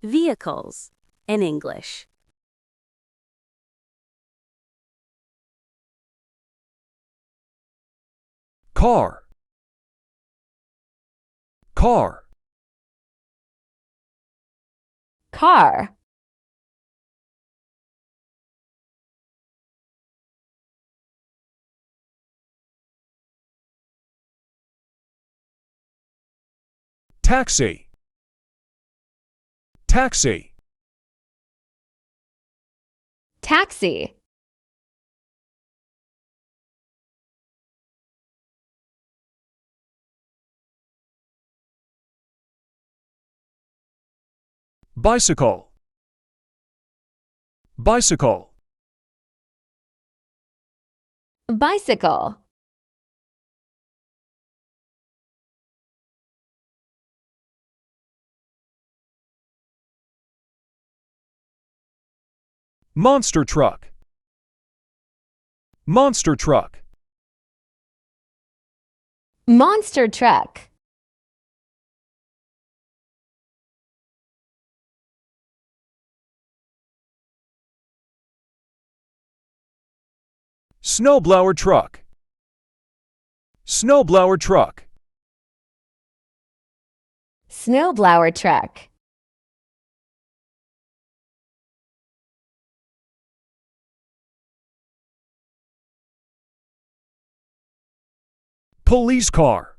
vehicles in English. Car. Car. Car. Taxi. Taxi. Taxi. Bicycle. Bicycle. Bicycle. Monster truck. Monster truck. Monster truck. Snowblower truck. Snowblower truck. Snowblower truck. Police car.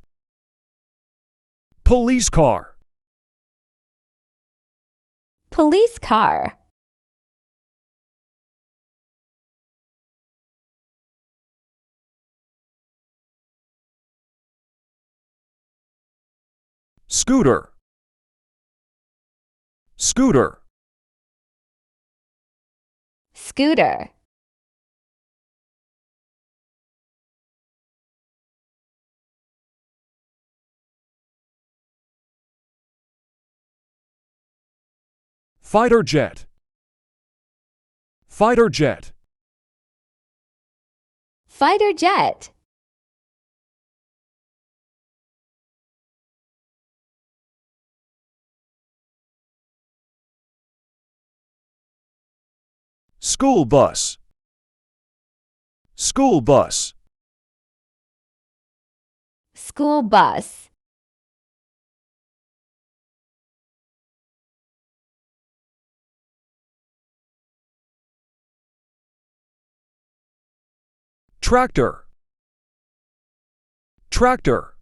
Police car. Police car. Scooter. Scooter. Scooter. Fighter jet. Fighter jet. Fighter jet. School bus. School bus. School bus. Tractor. Tractor.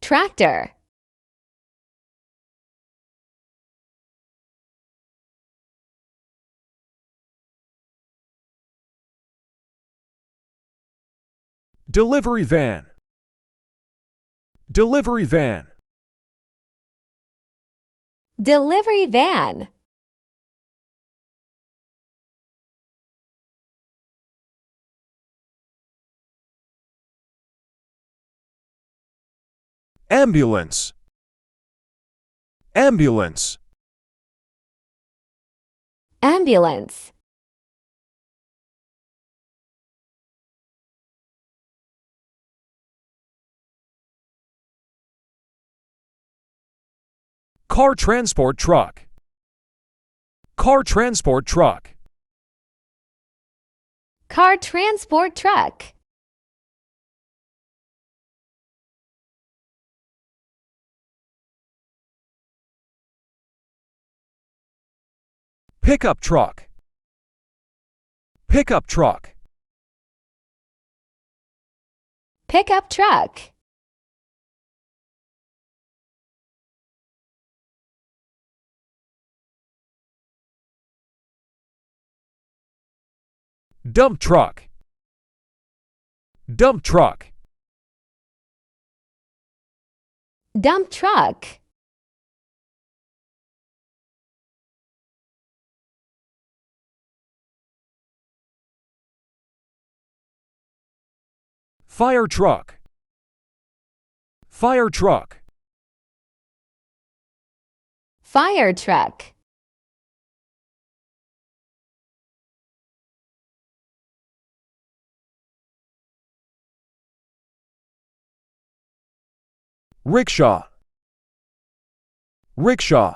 Tractor. Delivery van. Delivery van. Delivery van. Ambulance. Ambulance. Ambulance. Car transport truck. Car transport truck. Car transport truck. Pickup truck. Pickup truck. Pickup truck. Dump truck. Dump truck. Dump truck. Fire truck. Fire truck. Fire truck. Rickshaw. Rickshaw.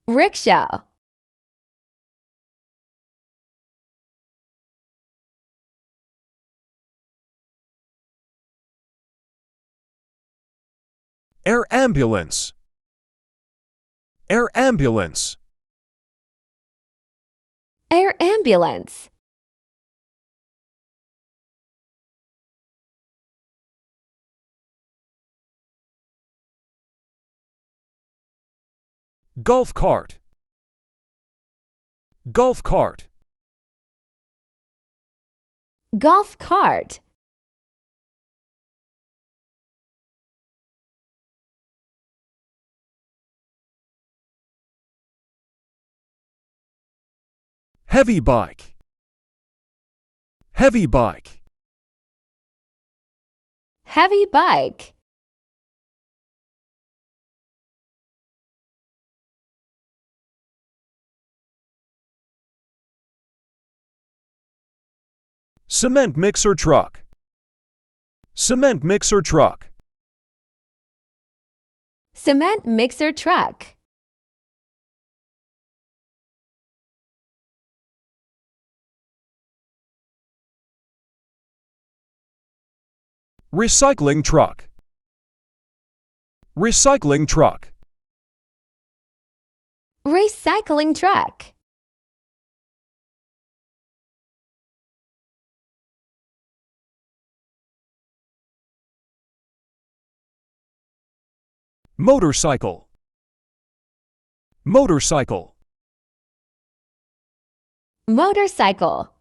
Rickshaw. Air ambulance. Air ambulance. Air ambulance. Golf cart. Golf cart. Golf cart. Heavy bike. Heavy bike. Heavy bike. Cement mixer truck. Cement mixer truck. Cement mixer truck. Recycling truck. Recycling truck. Recycling truck. Motorcycle. Motorcycle. Motorcycle.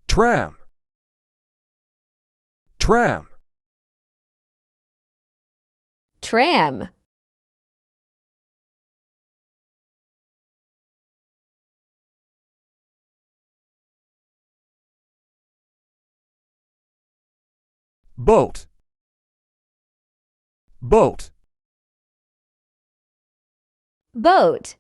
Tram. Tram. Tram. Boat. Boat. Boat.